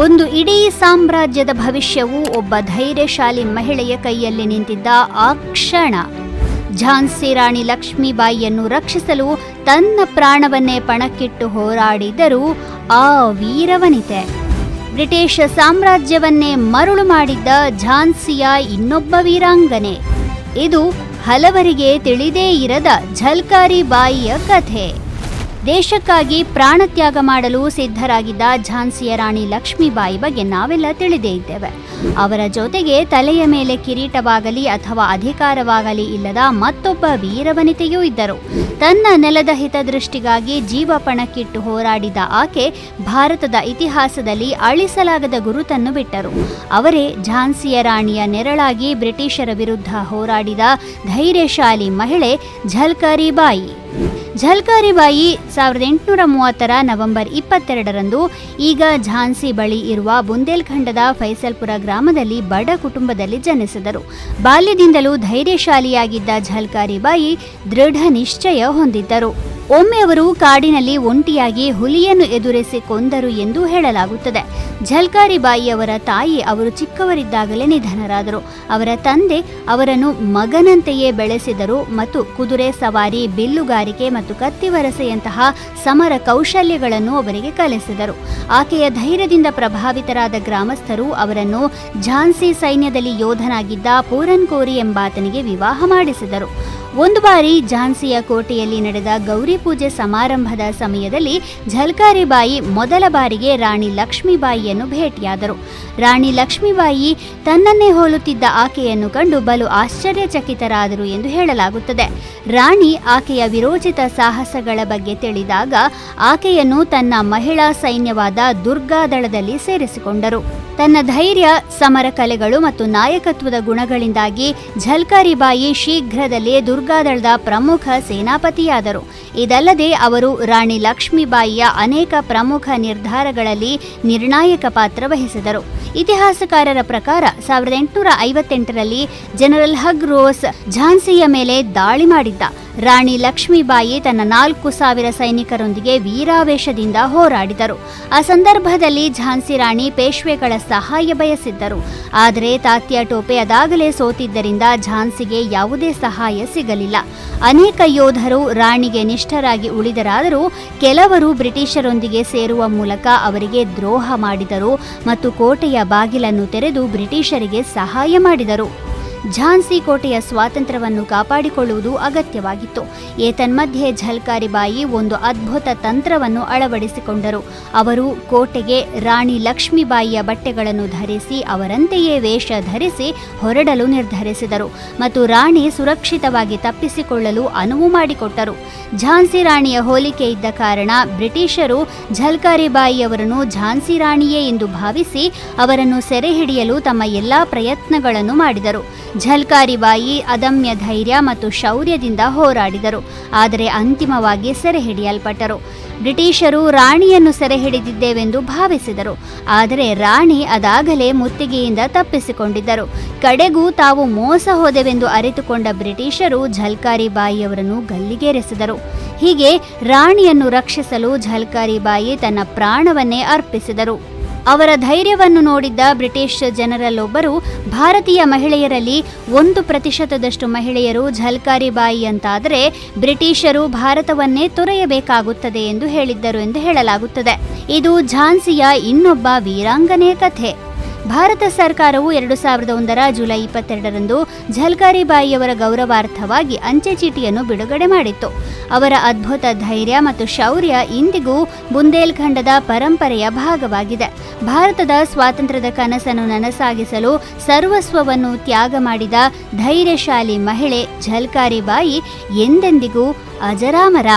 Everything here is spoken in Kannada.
ಒಂದು ಇಡೀ ಸಾಮ್ರಾಜ್ಯದ ಭವಿಷ್ಯವು ಒಬ್ಬ ಧೈರ್ಯಶಾಲಿ ಮಹಿಳೆಯ ಕೈಯಲ್ಲಿ ನಿಂತಿದ್ದ ಆ ಕ್ಷಣ. ಝಾನ್ಸಿ ರಾಣಿ ಲಕ್ಷ್ಮೀಬಾಯಿಯನ್ನು ರಕ್ಷಿಸಲು ತನ್ನ ಪ್ರಾಣವನ್ನೇ ಪಣಕ್ಕಿಟ್ಟು ಹೋರಾಡಿದರು ಆ ವೀರವನಿತೆ. ಬ್ರಿಟಿಷ್ ಸಾಮ್ರಾಜ್ಯವನ್ನೇ ಮರುಳು ಮಾಡಿದ್ದ ಝಾನ್ಸಿಯ ಇನ್ನೊಬ್ಬ ವೀರಾಂಗನೆ. ಇದು ಹಲವರಿಗೆ ತಿಳಿದೇ ಇರದ ಝಲ್ಕಾರಿ ಬಾಯಿಯ ಕಥೆ. ದೇಶಕ್ಕಾಗಿ ಪ್ರಾಣತ್ಯಾಗ ಮಾಡಲು ಸಿದ್ಧರಾಗಿದ್ದ ಝಾನ್ಸಿಯ ರಾಣಿ ಲಕ್ಷ್ಮೀಬಾಯಿ ಬಗ್ಗೆ ನಾವೆಲ್ಲ ತಿಳಿದೇ ಇದ್ದೇವೆ. ಅವರ ಜೊತೆಗೆ ತಲೆಯ ಮೇಲೆ ಕಿರೀಟವಾಗಲಿ ಅಥವಾ ಅಧಿಕಾರವಾಗಲಿ ಇಲ್ಲದ ಮತ್ತೊಬ್ಬ ವೀರವನಿತೆಯೂ ಇದ್ದರು. ತನ್ನ ನೆಲದ ಹಿತದೃಷ್ಟಿಗಾಗಿ ಜೀವ ಪಣಕ್ಕಿಟ್ಟು ಹೋರಾಡಿದ ಆಕೆ ಭಾರತದ ಇತಿಹಾಸದಲ್ಲಿ ಅಳಿಸಲಾಗದ ಗುರುತನ್ನು ಬಿಟ್ಟರು. ಅವರೇ ಝಾನ್ಸಿಯ ರಾಣಿಯ ನೆರಳಾಗಿ ಬ್ರಿಟಿಷರ ವಿರುದ್ಧ ಹೋರಾಡಿದ ಧೈರ್ಯಶಾಲಿ ಮಹಿಳೆ ಝಲ್ಕಾರಿ ಬಾಯಿ. ಝಲ್ಕಾರಿ ಬಾಯಿ 1830 ನವೆಂಬರ್ 22ರಂದು ಈಗ ಝಾನ್ಸಿ ಬಳಿ ಇರುವ ಬುಂದೇಲ್ಖಂಡದ ಫೈಸಲ್ಪುರ ಗ್ರಾಮದಲ್ಲಿ ಬಡ ಕುಟುಂಬದಲ್ಲಿ ಜನಿಸಿದರು. ಬಾಲ್ಯದಿಂದಲೂ ಧೈರ್ಯಶಾಲಿಯಾಗಿದ್ದ ಝಲ್ಕಾರಿ ಬಾಯಿ ದೃಢ ನಿಶ್ಚಯ ಹೊಂದಿದ್ದರು. ಒಮ್ಮೆ ಅವರು ಕಾಡಿನಲ್ಲಿ ಒಂಟಿಯಾಗಿ ಹುಲಿಯನ್ನು ಎದುರಿಸಿ ಕೊಂದರು ಎಂದು ಹೇಳಲಾಗುತ್ತದೆ. ಝಲ್ಕಾರಿ ಬಾಯಿಯವರ ತಾಯಿ ಅವರು ಚಿಕ್ಕವರಿದ್ದಾಗಲೇ ನಿಧನರಾದರು. ಅವರ ತಂದೆ ಅವರನ್ನು ಮಗನಂತೆಯೇ ಬೆಳೆಸಿದರು ಮತ್ತು ಕುದುರೆ ಸವಾರಿ, ಬಿಲ್ಲುಗಾರಿಕೆ ಮತ್ತು ಕತ್ತಿವರಸೆಯಂತಹ ಸಮರ ಕೌಶಲ್ಯಗಳನ್ನು ಅವರಿಗೆ ಕಲಿಸಿದರು. ಆಕೆಯ ಧೈರ್ಯದಿಂದ ಪ್ರಭಾವಿತರಾದ ಗ್ರಾಮಸ್ಥರು ಅವರನ್ನು ಝಾನ್ಸಿ ಸೈನ್ಯದಲ್ಲಿ ಯೋಧನಾಗಿದ್ದ ಪೂರನ್ ಕೋರಿ ಎಂಬಾತನಿಗೆ ವಿವಾಹ ಮಾಡಿಸಿದರು. ಒಂದು ಬಾರಿ ಝಾನ್ಸಿಯ ಕೋಟೆಯಲ್ಲಿ ನಡೆದ ಗೌರಿ ಪೂಜೆ ಸಮಾರಂಭದ ಸಮಯದಲ್ಲಿ ಝಲ್ಕಾರಿ ಬಾಯಿ ಮೊದಲ ಬಾರಿಗೆ ರಾಣಿ ಲಕ್ಷ್ಮೀಬಾಯಿಯನ್ನು ಭೇಟಿಯಾದರು. ರಾಣಿ ಲಕ್ಷ್ಮೀಬಾಯಿ ತನ್ನನ್ನೇ ಹೋಲುತ್ತಿದ್ದ ಆಕೆಯನ್ನು ಕಂಡು ಬಲು ಆಶ್ಚರ್ಯಚಕಿತರಾದರು ಎಂದು ಹೇಳಲಾಗುತ್ತದೆ. ರಾಣಿ ಆಕೆಯ ವಿರೋಚಿತ ಸಾಹಸಗಳ ಬಗ್ಗೆ ತಿಳಿದಾಗ ಆಕೆಯನ್ನು ತನ್ನ ಮಹಿಳಾ ಸೈನ್ಯವಾದ ದುರ್ಗಾದಳದಲ್ಲಿ ಸೇರಿಸಿಕೊಂಡರು. ತನ್ನ ಧೈರ್ಯ, ಸಮರ ಕಲೆಗಳು ಮತ್ತು ನಾಯಕತ್ವದ ಗುಣಗಳಿಂದಾಗಿ ಝಲ್ಕಾರಿ ಬಾಯಿ ಶೀಘ್ರದಲ್ಲೇ ದುರ್ಗಾದಳದ ಪ್ರಮುಖ ಸೇನಾಪತಿಯಾದರು. ಇದಲ್ಲದೆ ಅವರು ರಾಣಿ ಲಕ್ಷ್ಮೀಬಾಯಿಯ ಅನೇಕ ಪ್ರಮುಖ ನಿರ್ಧಾರಗಳಲ್ಲಿ ನಿರ್ಣಾಯಕ ಪಾತ್ರ ವಹಿಸಿದರು. ಇತಿಹಾಸಕಾರರ ಪ್ರಕಾರ 1858ರಲ್ಲಿ ಜನರಲ್ ಹಗ್ ರೋಸ್ ಝಾನ್ಸಿಯ ಮೇಲೆ ದಾಳಿ ಮಾಡಿದ್ದ. ರಾಣಿ ಲಕ್ಷ್ಮೀಬಾಯಿ ತನ್ನ 4000 ಸೈನಿಕರೊಂದಿಗೆ ವೀರಾವೇಶದಿಂದ ಹೋರಾಡಿದರು. ಆ ಸಂದರ್ಭದಲ್ಲಿ ಝಾನ್ಸಿ ರಾಣಿ ಪೇಶ್ವೆಗಳ ಸಹಾಯ ಬಯಸಿದ್ದರು. ಆದರೆ ತಾತ್ಯಾ ಟೋಪೆ ಅದಾಗಲೇ ಸೋತಿದ್ದರಿಂದ ಝಾನ್ಸಿಗೆ ಯಾವುದೇ ಸಹಾಯ ಸಿಗಲಿಲ್ಲ. ಅನೇಕ ಯೋಧರು ರಾಣಿಗೆ ನಿಷ್ಠರಾಗಿ ಉಳಿದರಾದರೂ ಕೆಲವರು ಬ್ರಿಟಿಷರೊಂದಿಗೆ ಸೇರುವ ಮೂಲಕ ಅವರಿಗೆ ದ್ರೋಹ ಮಾಡಿದರು ಮತ್ತು ಕೋಟೆಯ ಬಾಗಿಲನ್ನು ತೆರೆದು ಬ್ರಿಟಿಷರಿಗೆ ಸಹಾಯ ಮಾಡಿದರು. ಝಾನ್ಸಿ ಕೋಟೆಯ ಸ್ವಾತಂತ್ರ್ಯವನ್ನು ಕಾಪಾಡಿಕೊಳ್ಳುವುದು ಅಗತ್ಯವಾಗಿತ್ತು. ಏತನ್ಮಧ್ಯೆ ಝಲ್ಕಾರಿ ಬಾಯಿ ಒಂದು ಅದ್ಭುತ ತಂತ್ರವನ್ನು ಅಳವಡಿಸಿಕೊಂಡರು. ಅವರು ಕೋಟೆಗೆ ರಾಣಿ ಲಕ್ಷ್ಮೀಬಾಯಿಯ ಬಟ್ಟೆಗಳನ್ನು ಧರಿಸಿ ಅವರಂತೆಯೇ ವೇಷ ಧರಿಸಿ ಹೊರಡಲು ನಿರ್ಧರಿಸಿದರು ಮತ್ತು ರಾಣಿ ಸುರಕ್ಷಿತವಾಗಿ ತಪ್ಪಿಸಿಕೊಳ್ಳಲು ಅನುವು ಮಾಡಿಕೊಟ್ಟರು. ಝಾನ್ಸಿ ರಾಣಿಯ ಹೋಲಿಕೆ ಇದ್ದ ಕಾರಣ ಬ್ರಿಟಿಷರು ಝಲ್ಕಾರಿ ಬಾಯಿಯವರನ್ನು ಝಾನ್ಸಿ ರಾಣಿಯೇ ಎಂದು ಭಾವಿಸಿ ಅವರನ್ನು ಸೆರೆ ಹಿಡಿಯಲು ತಮ್ಮ ಎಲ್ಲಾ ಪ್ರಯತ್ನಗಳನ್ನು ಮಾಡಿದರು. ಝಲ್ಕಾರಿ ಬಾಯಿ ಅದಮ್ಯ ಧೈರ್ಯ ಮತ್ತು ಶೌರ್ಯದಿಂದ ಹೋರಾಡಿದರು, ಆದರೆ ಅಂತಿಮವಾಗಿ ಸೆರೆ ಹಿಡಿಯಲ್ಪಟ್ಟರು. ಬ್ರಿಟಿಷರು ರಾಣಿಯನ್ನು ಸೆರೆ ಹಿಡಿದಿದ್ದೇವೆಂದು ಭಾವಿಸಿದರು, ಆದರೆ ರಾಣಿ ಅದಾಗಲೇ ಮುತ್ತಿಗೆಯಿಂದ ತಪ್ಪಿಸಿಕೊಂಡಿದ್ದರು. ಕಡೆಗೂ ತಾವು ಮೋಸ ಹೋದೆವೆಂದು ಅರಿತುಕೊಂಡ ಬ್ರಿಟಿಷರು ಝಲ್ಕಾರಿ ಬಾಯಿಯವರನ್ನು ಗಲ್ಲಿಗೇರಿಸಿದರು. ಹೀಗೆ ರಾಣಿಯನ್ನು ರಕ್ಷಿಸಲು ಝಲ್ಕಾರಿ ಬಾಯಿ ತನ್ನ ಪ್ರಾಣವನ್ನೇ ಅರ್ಪಿಸಿದರು. ಅವರ ಧೈರ್ಯವನ್ನು ನೋಡಿದ್ದ ಬ್ರಿಟಿಷ್ ಜನರಲ್ ಒಬ್ಬರು ಭಾರತೀಯ ಮಹಿಳೆಯರಲ್ಲಿ 1% ಮಹಿಳೆಯರು ಝಲ್ಕಾರಿ ಬಾಯಿಯಂತಾದರೆ ಬ್ರಿಟಿಷರು ಭಾರತವನ್ನೇ ತೊರೆಯಬೇಕಾಗುತ್ತದೆ ಎಂದು ಹೇಳಿದ್ದರು ಎಂದು ಹೇಳಲಾಗುತ್ತದೆ. ಇದು ಝಾನ್ಸಿಯ ಇನ್ನೊಬ್ಬ ವೀರಾಂಗನೆಯ ಕಥೆ. ಭಾರತ ಸರ್ಕಾರವು 2001 ಜುಲೈ 22ರಂದು ಝಲ್ಕಾರಿ ಬಾಯಿಯವರ ಗೌರವಾರ್ಥವಾಗಿ ಅಂಚೆ ಚೀಟಿಯನ್ನು ಬಿಡುಗಡೆ ಮಾಡಿತ್ತು. ಅವರ ಅದ್ಭುತ ಧೈರ್ಯ ಮತ್ತು ಶೌರ್ಯ ಇಂದಿಗೂ ಬುಂದೇಲ್ಖಂಡದ ಪರಂಪರೆಯ ಭಾಗವಾಗಿದೆ. ಭಾರತದ ಸ್ವಾತಂತ್ರ್ಯದ ಕನಸನ್ನು ನನಸಾಗಿಸಲು ಸರ್ವಸ್ವವನ್ನು ತ್ಯಾಗ ಮಾಡಿದ ಧೈರ್ಯಶಾಲಿ ಮಹಿಳೆ ಝಲ್ಕಾರಿ ಬಾಯಿ ಎಂದೆಂದಿಗೂ ಅಜರಾಮರ.